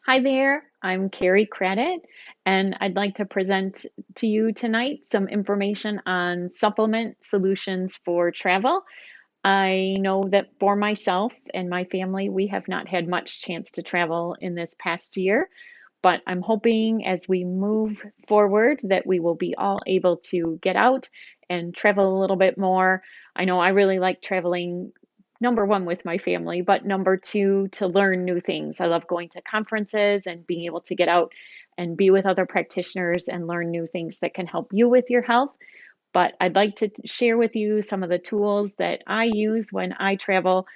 Hi there, I'm Kerry Cradit, and I'd like to present to you tonight some information on supplement solutions for travel. I know that for myself and my family, we have not had much chance to travel in this past year, but I'm hoping as we move forward that we will be all able to get out and travel a little bit more. I know I really like traveling, number one, with my family, but number two, to learn new things. I love going to conferences and being able to get out and be with other practitioners and learn new things that can help you with your health. But I'd like to share with you some of the tools that I use when I travel,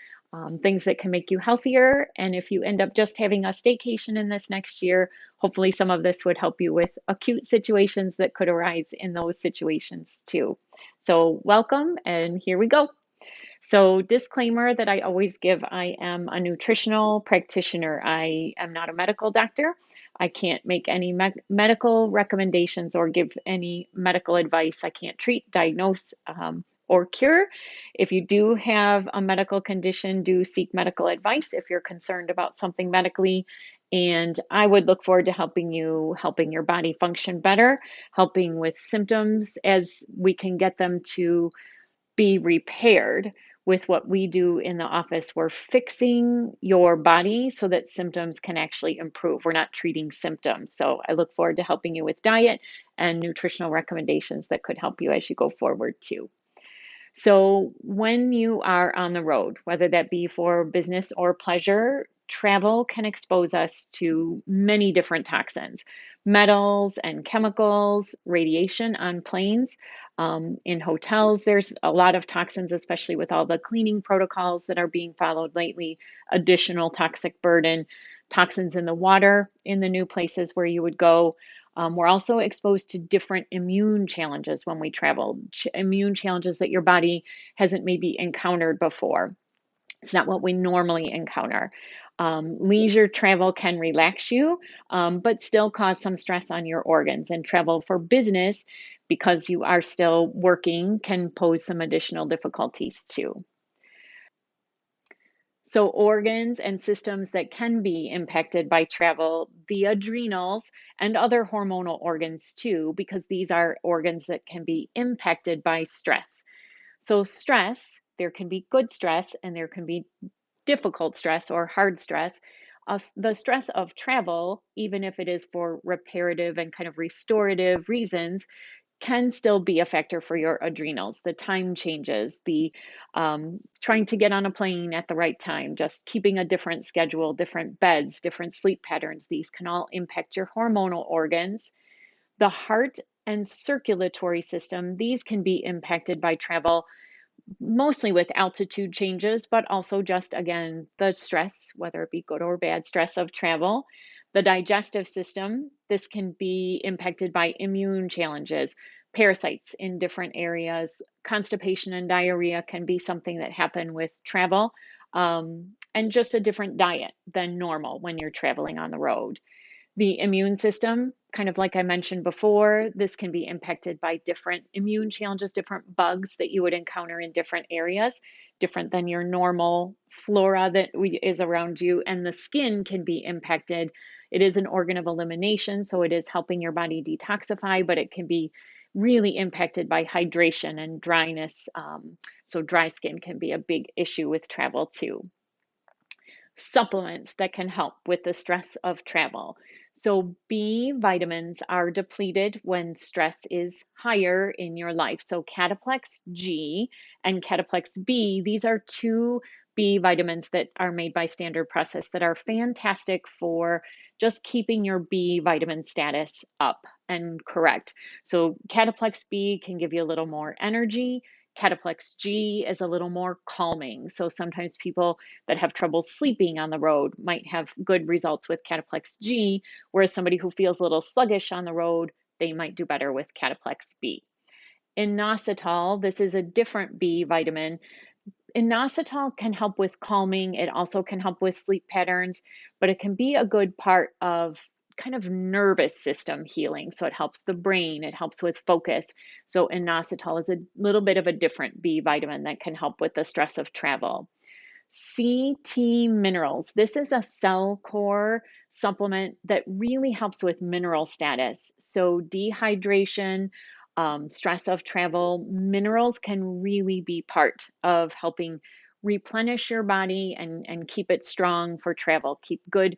things that can make you healthier. And if you end up just having a staycation in this next year, hopefully some of this would help you with acute situations that could arise in those situations too. So, welcome, and here we go. So, disclaimer that I always give, I am a nutritional practitioner. I am not a medical doctor. I can't make any medical recommendations or give any medical advice. I can't treat, diagnose, or cure. If you do have a medical condition, do seek medical advice if you're concerned about something medically. And I would look forward to helping you, helping your body function better, helping with symptoms as we can get them to be repaired. With what we do in the office, we're fixing your body so that symptoms can actually improve. We're not treating symptoms. So I look forward to helping you with diet and nutritional recommendations that could help you as you go forward too. So, when you are on the road, whether that be for business or pleasure, travel can expose us to many different toxins, metals and chemicals, radiation on planes. In hotels, there's a lot of toxins, especially with all the cleaning protocols that are being followed lately, additional toxic burden, toxins in the water in the new places where you would go. We're also exposed to different immune challenges when we travel, immune challenges that your body hasn't maybe encountered before. It's not what we normally encounter. Leisure travel can relax you, but still cause some stress on your organs. And travel for business, because you are still working, can pose some additional difficulties too. So, organs and systems that can be impacted by travel, the adrenals and other hormonal organs too, because these are organs that can be impacted by stress. So, stress, there can be good stress and there can be difficult stress or hard stress. The stress of travel, even if it is for reparative and kind of restorative reasons, can still be a factor for your adrenals. The time changes, the trying to get on a plane at the right time, just keeping a different schedule, different beds, different sleep patterns. These can all impact your hormonal organs. The heart and circulatory system, these can be impacted by travel, mostly with altitude changes, but also just again, the stress, whether it be good or bad stress of travel. The digestive system, this can be impacted by immune challenges, parasites in different areas. Constipation and diarrhea can be something that happen with travel, and just a different diet than normal when you're traveling on the road. The immune system, kind of like I mentioned before, this can be impacted by different immune challenges, different bugs that you would encounter in different areas, different than your normal flora that is around you. And the skin can be impacted. It is an organ of elimination, so it is helping your body detoxify, but it can be really impacted by hydration and dryness. So, dry skin can be a big issue with travel too. Supplements that can help with the stress of travel. So, B vitamins are depleted when stress is higher in your life. So, Cataplex G and Cataplex B, these are two B vitamins that are made by Standard Process that are fantastic for just keeping your B vitamin status up and correct. So, Cataplex B can give you a little more energy. Cataplex G is a little more calming. So sometimes people that have trouble sleeping on the road might have good results with Cataplex G, whereas somebody who feels a little sluggish on the road, they might do better with Cataplex B. Inositol, this is a different B vitamin. Inositol can help with calming. It also can help with sleep patterns, but it can be a good part of kind of nervous system healing. So it helps the brain, it helps with focus. So inositol is a little bit of a different B vitamin that can help with the stress of travel. CT minerals. This is a cell core supplement that really helps with mineral status. So, dehydration, stress of travel, minerals can really be part of helping replenish your body and keep it strong for travel, keep good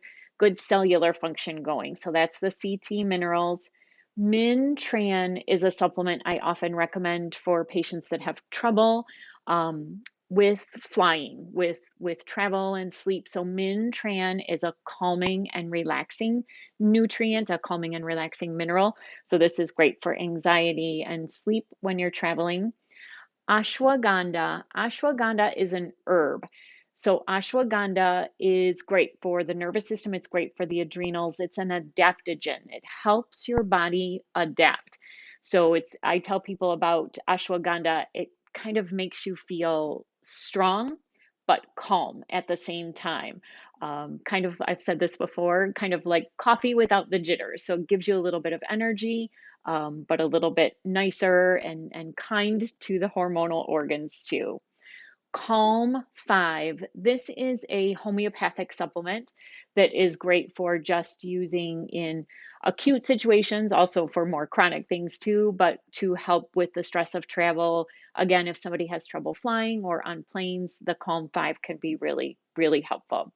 cellular function going. So, that's the CT minerals. Min-Tran is a supplement I often recommend for patients that have trouble. With flying, with travel and sleep. So Min-Tran is a calming and relaxing nutrient, a calming and relaxing mineral. So this is great for anxiety and sleep when you're traveling. Ashwagandha. Ashwagandha is an herb. So ashwagandha is great for the nervous system. It's great for the adrenals. It's an adaptogen. It helps your body adapt. So I tell people about ashwagandha. It kind of makes you feel strong, but calm at the same time. Kind of, I've said this before, kind of like coffee without the jitters. So it gives you a little bit of energy, but a little bit nicer and kind to the hormonal organs too. Calm 5. This is a homeopathic supplement that is great for just using in acute situations, also for more chronic things too, but to help with the stress of travel. Again, if somebody has trouble flying or on planes, the Calm 5 can be really, really helpful.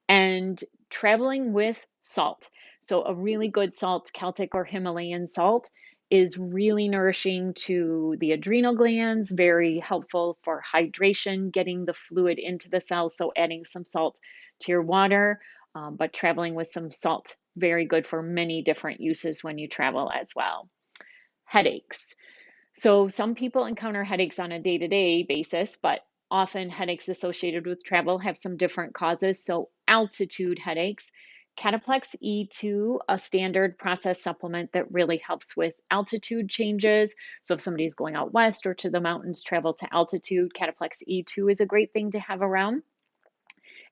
And traveling with salt. So, a really good salt, Celtic or Himalayan salt, is really nourishing to the adrenal glands, very helpful for hydration, getting the fluid into the cells. So, adding some salt to your water, but traveling with some salt, very good for many different uses when you travel as well. Headaches. So some people encounter headaches on a day-to-day basis, but often headaches associated with travel have some different causes. So altitude headaches, Cataplex E2, a standard process supplement that really helps with altitude changes. So if somebody's going out west or to the mountains, travel to altitude, Cataplex E2 is a great thing to have around.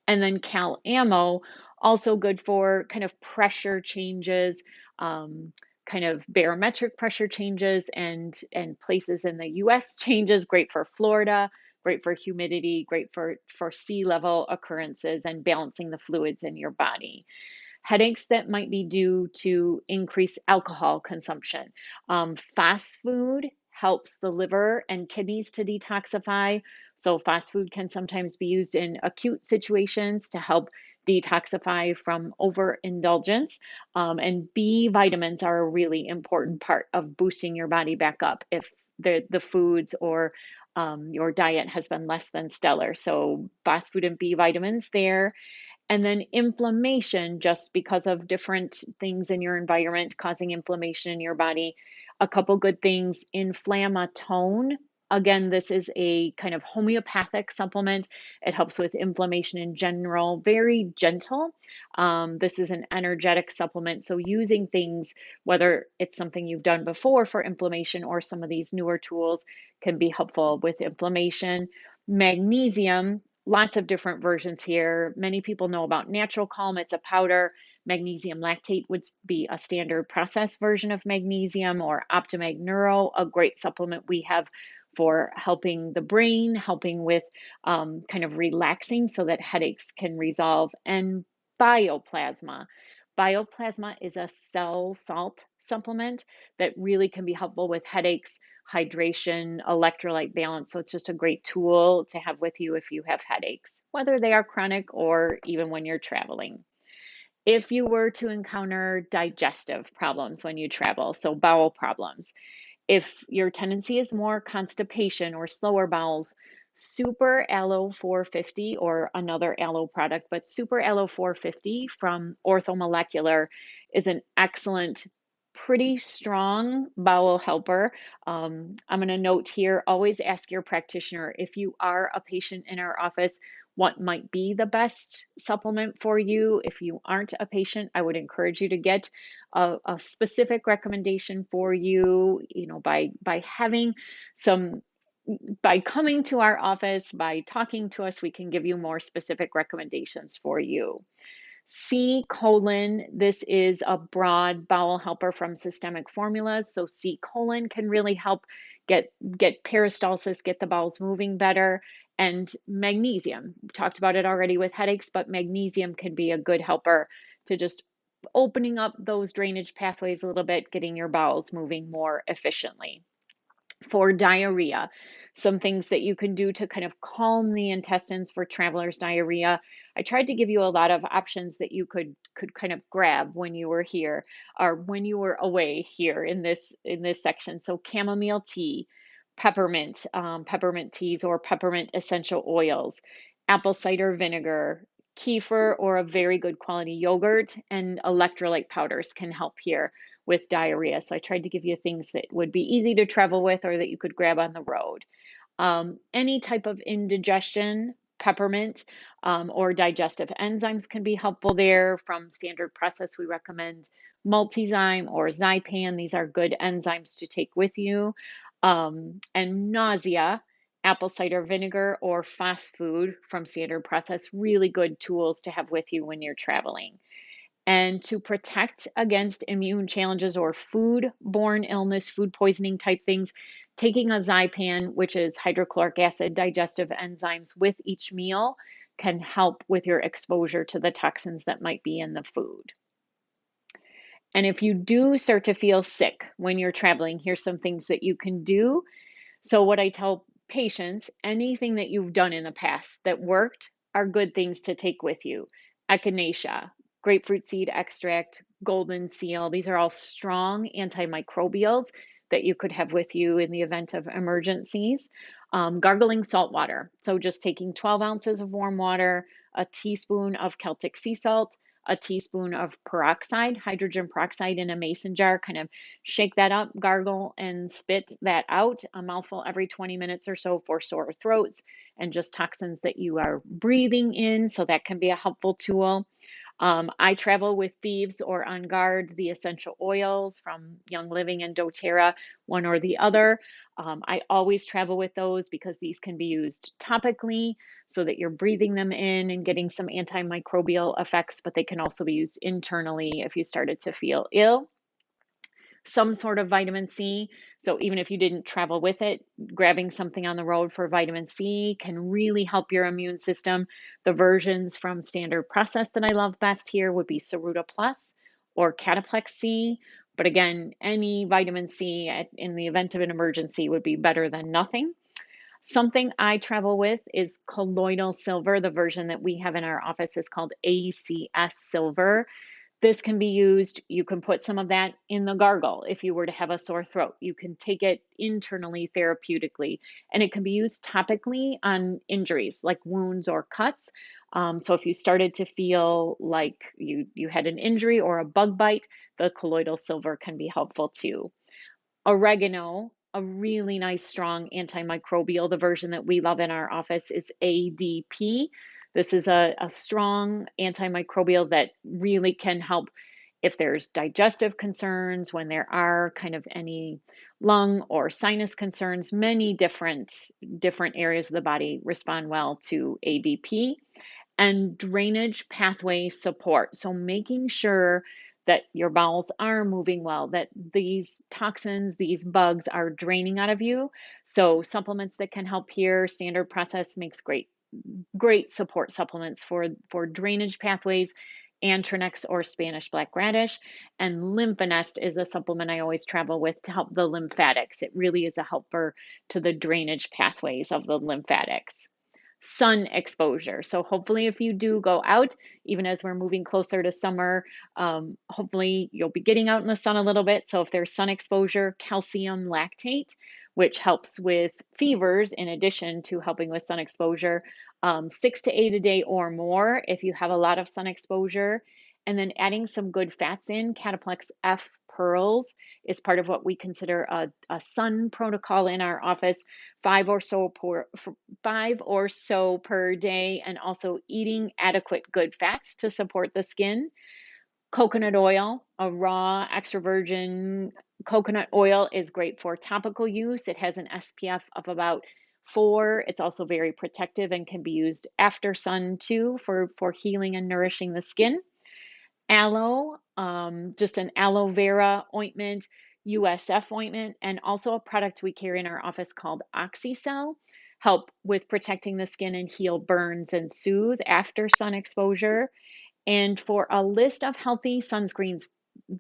And then Cal Ammo, also good for kind of pressure changes, um, kind of barometric pressure changes and places in the US changes, great for Florida, great for humidity, great for sea level occurrences and balancing the fluids in your body. Headaches that might be due to increased alcohol consumption. Fast food helps the liver and kidneys to detoxify. So, fast food can sometimes be used in acute situations to help detoxify from overindulgence. And B vitamins are a really important part of boosting your body back up if the foods or your diet has been less than stellar. So, fast food and B vitamins there. And then inflammation, just because of different things in your environment causing inflammation in your body. A couple good things, Inflammatone. Again, this is a kind of homeopathic supplement. It helps with inflammation in general, very gentle. This is an energetic supplement. So, using things, whether it's something you've done before for inflammation or some of these newer tools, can be helpful with inflammation. Magnesium, lots of different versions here. Many people know about Natural Calm. It's a powder. Magnesium lactate would be a standard process version of magnesium, or Optimag Neuro, a great supplement we have for helping the brain, helping with kind of relaxing so that headaches can resolve. And Bioplasma. Bioplasma is a cell salt supplement that really can be helpful with headaches, hydration, electrolyte balance. So it's just a great tool to have with you if you have headaches, whether they are chronic or even when you're traveling. If you were to encounter digestive problems when you travel, so bowel problems, if your tendency is more constipation or slower bowels, Super Aloe 450 or another aloe product, but Super Aloe 450 from Orthomolecular is an excellent, pretty strong bowel helper. I'm going to note here, always ask your practitioner if you are a patient in our office what might be the best supplement for you. If you aren't a patient, I would encourage you to get a specific recommendation for you, by having some, by coming to our office, by talking to us, we can give you more specific recommendations for you. C colon, this is a broad bowel helper from Systemic Formulas. So C colon can really help get peristalsis, get the bowels moving better. And magnesium, we talked about it already with headaches, but magnesium can be a good helper to just opening up those drainage pathways a little bit, getting your bowels moving more efficiently. For diarrhea, some things that you can do to kind of calm the intestines for travelers' diarrhea. I tried to give you a lot of options that you could kind of grab when you were here or when you were away here in this section. So chamomile tea, peppermint teas or peppermint essential oils, apple cider vinegar, kefir or a very good quality yogurt, and electrolyte powders can help here with diarrhea. So I tried to give you things that would be easy to travel with or that you could grab on the road. Any type of indigestion, peppermint or digestive enzymes can be helpful there. From standard process, we recommend multizyme or Zypan. These are good enzymes to take with you. And nausea, apple cider vinegar or fast food from standard process, really good tools to have with you when you're traveling. And to protect against immune challenges or food-borne illness, food poisoning type things, taking a Zypan, which is hydrochloric acid digestive enzymes, with each meal can help with your exposure to the toxins that might be in the food. And if you do start to feel sick when you're traveling, here's some things that you can do. So, what I tell patients, anything that you've done in the past that worked are good things to take with you. Echinacea, grapefruit seed extract, golden seal, these are all strong antimicrobials that you could have with you in the event of emergencies. Gargling salt water. So, just taking 12 ounces of warm water, a teaspoon of Celtic sea salt, a teaspoon of peroxide, hydrogen peroxide in a mason jar, kind of shake that up, gargle, and spit that out, a mouthful every 20 minutes or so for sore throats and just toxins that you are breathing in. So that can be a helpful tool. I travel with Thieves or On Guard, the essential oils from Young Living and doTERRA, one or the other. I always travel with those because these can be used topically so that you're breathing them in and getting some antimicrobial effects, but they can also be used internally if you started to feel ill. Some sort of vitamin C. So even if you didn't travel with it, grabbing something on the road for vitamin C can really help your immune system. The versions from standard process that I love best here would be Ceruta Plus or Cataplex C. But again, any vitamin C in the event of an emergency would be better than nothing. Something I travel with is colloidal silver. The version that we have in our office is called ACS silver. This can be used, you can put some of that in the gargle if you were to have a sore throat. You can take it internally therapeutically, and it can be used topically on injuries like wounds or cuts. So if you started to feel like you had an injury or a bug bite, the colloidal silver can be helpful too. Oregano, a really nice strong antimicrobial. The version that we love in our office is ADP. This is a strong antimicrobial that really can help if there's digestive concerns, when there are kind of any lung or sinus concerns. Many different areas of the body respond well to ADP. And drainage pathway support. So making sure that your bowels are moving well, that these toxins, these bugs are draining out of you. So supplements that can help here. Standard process makes great support supplements for drainage pathways. Antranex or Spanish black radish, and Lymphanest is a supplement I always travel with to help the lymphatics. It really is a helper to the drainage pathways of the lymphatics. Sun exposure. So hopefully if you do go out, even as we're moving closer to summer, hopefully you'll be getting out in the sun a little bit. So if there's sun exposure, calcium lactate, which helps with fevers in addition to helping with sun exposure, 6 to 8 a day or more if you have a lot of sun exposure. And then adding some good fats in, Cataplex F pearls is part of what we consider a sun protocol in our office, 5 or so per day, and also eating adequate good fats to support the skin. Coconut oil, a raw extra virgin coconut oil is great for topical use. It has an SPF of about 4. It's also very protective and can be used after sun too for healing and nourishing the skin. Aloe, just an aloe vera ointment, USF ointment, and also a product we carry in our office called OxyCell help with protecting the skin and heal burns and soothe after sun exposure. And for a list of healthy sunscreens,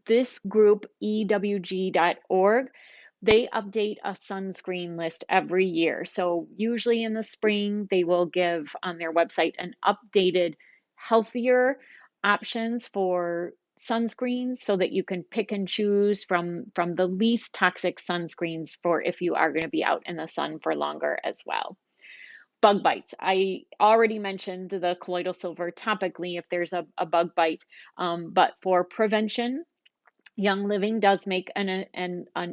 this group, ewg.org, they update a sunscreen list every year. So usually in the spring, they will give on their website an updated, healthier options for sunscreens so that you can pick and choose from the least toxic sunscreens for if you are going to be out in the sun for longer as well. Bug bites. I already mentioned the colloidal silver topically if there's a bug bite, but for prevention, Young Living does make an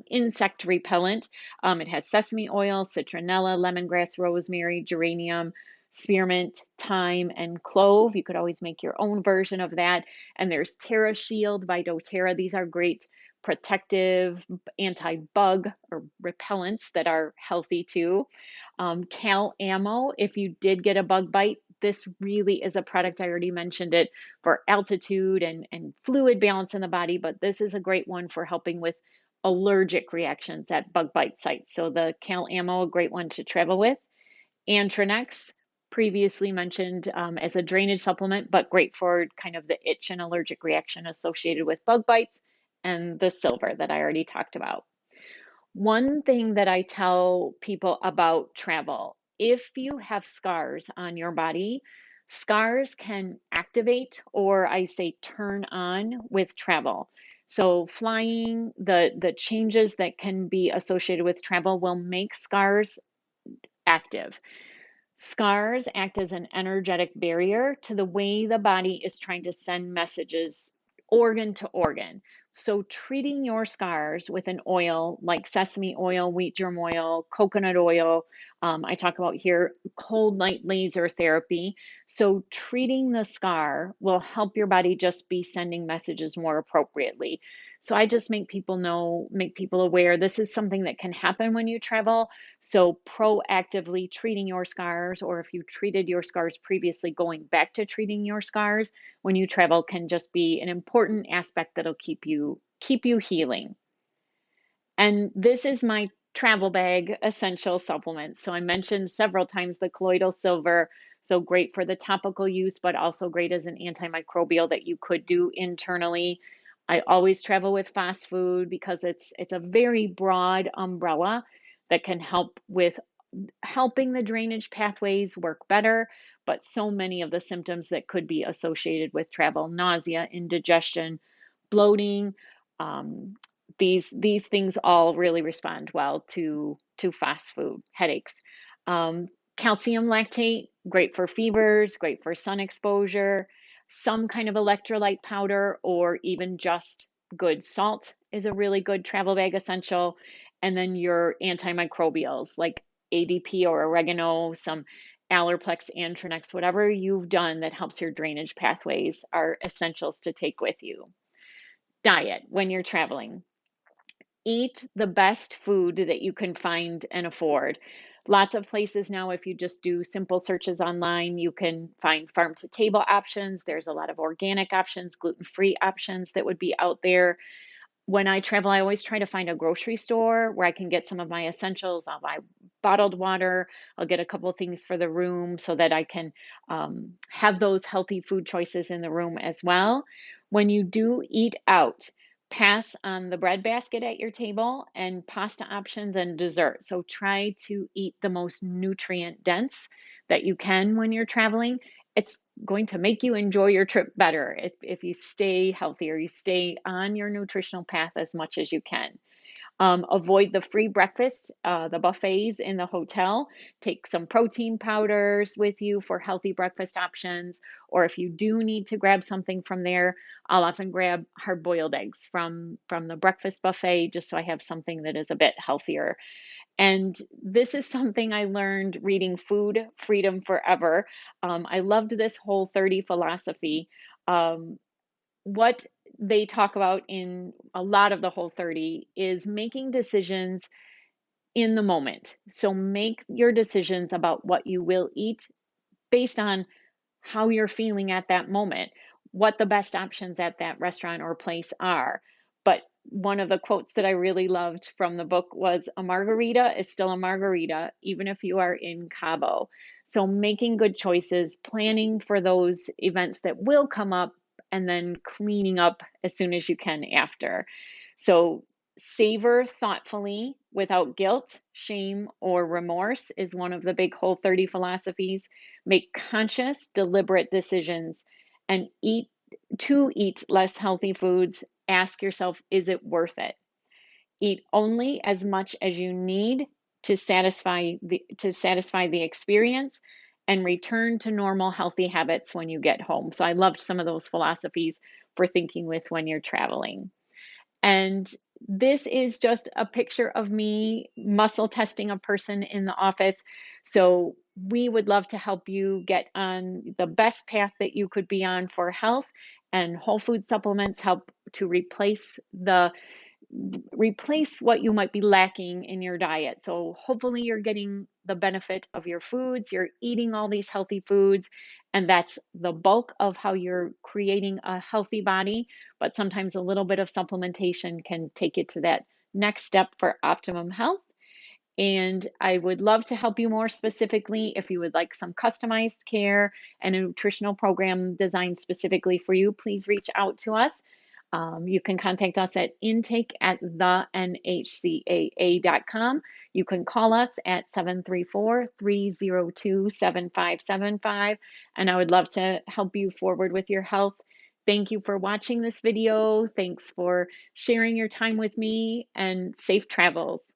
insect repellent. It has sesame oil, citronella, lemongrass, rosemary, geranium, spearmint, thyme, and clove. You could always make your own version of that. And there's Terra Shield by doTERRA. These are great protective anti-bug or repellents that are healthy too. Cal Ammo, if you did get a bug bite, this really is a product. I already mentioned it for altitude and fluid balance in the body, but this is a great one for helping with allergic reactions at bug bite sites. So the Cal Ammo, a great one to travel with. Antranex, previously mentioned as a drainage supplement, but great for kind of the itch and allergic reaction associated with bug bites, and the silver that I already talked about. One thing that I tell people about travel, if you have scars on your body, scars can activate or I say turn on with travel. So flying, the changes that can be associated with travel will make scars active. Scars act as an energetic barrier to the way the body is trying to send messages organ to organ. So, treating your scars with an oil like sesame oil, wheat germ oil, coconut oil, I talk about here cold light laser therapy. So, treating the scar will help your body just be sending messages more appropriately. So, I just make people know, make people aware this is something that can happen when you travel. So, proactively treating your scars, or if you treated your scars previously, going back to treating your scars when you travel can just be an important aspect that'll keep you healing. And this is my travel bag essential supplement. So I mentioned several times the colloidal silver, so great for the topical use, but also great as an antimicrobial that you could do internally. I always travel with fast food because it's a very broad umbrella that can help with helping the drainage pathways work better, but so many of the symptoms that could be associated with travel, nausea, indigestion, bloating, um, these things all really respond well to fast food, headaches. Um, Calcium lactate, great for fevers, great for sun exposure. Some kind of electrolyte powder or even just good salt is a really good travel bag essential. And then your antimicrobials like ADP or oregano, some Allerplex, Antranex, whatever you've done that helps your drainage pathways are essentials to take with you. Diet when you're traveling. Eat the best food that you can find and afford. Lots of places now, if you just do simple searches online, you can find farm to table options. There's a lot of organic options, gluten free options that would be out there. When I travel, I always try to find a grocery store where I can get some of my essentials. I'll buy bottled water. I'll get a couple of things for the room so that I can have those healthy food choices in the room as well. When you do eat out, pass on the bread basket at your table and pasta options and dessert. So try to eat the most nutrient dense that you can when you're traveling. It's going to make you enjoy your trip better if you stay healthy or you stay on your nutritional path as much as you can. Avoid the free breakfast, the buffets in the hotel. Take some protein powders with you for healthy breakfast options. Or if you do need to grab something from there, I'll often grab hard-boiled eggs from the breakfast buffet just so I have something that is a bit healthier. And this is something I learned reading Food Freedom Forever. I loved this Whole30 philosophy. Um, what they talk about in a lot of the Whole30 is making decisions in the moment. So make your decisions about what you will eat based on how you're feeling at that moment, what the best options at that restaurant or place are. But one of the quotes that I really loved from the book was, "A margarita is still a margarita, even if you are in Cabo." So making good choices, planning for those events that will come up, and then cleaning up as soon as you can after. So savor thoughtfully without guilt, shame, or remorse is one of the big Whole30 philosophies. Make conscious, deliberate decisions and eat less healthy foods. Ask yourself, is it worth it? Eat only as much as you need to satisfy the experience, and return to normal healthy habits when you get home. So I loved some of those philosophies for thinking with when you're traveling. And this is just a picture of me muscle testing a person in the office. So we would love to help you get on the best path that you could be on for health, and whole food supplements help to replace what you might be lacking in your diet. So hopefully you're getting the benefit of your foods, you're eating all these healthy foods, and that's the bulk of how you're creating a healthy body. But sometimes a little bit of supplementation can take you to that next step for optimum health. And I would love to help you more specifically. If you would like some customized care and a nutritional program designed specifically for you, please reach out to us. You can contact us at intake@thenhcaa.com. You can call us at 734-302-7575. And I would love to help you forward with your health. Thank you for watching this video. Thanks for sharing your time with me, and safe travels.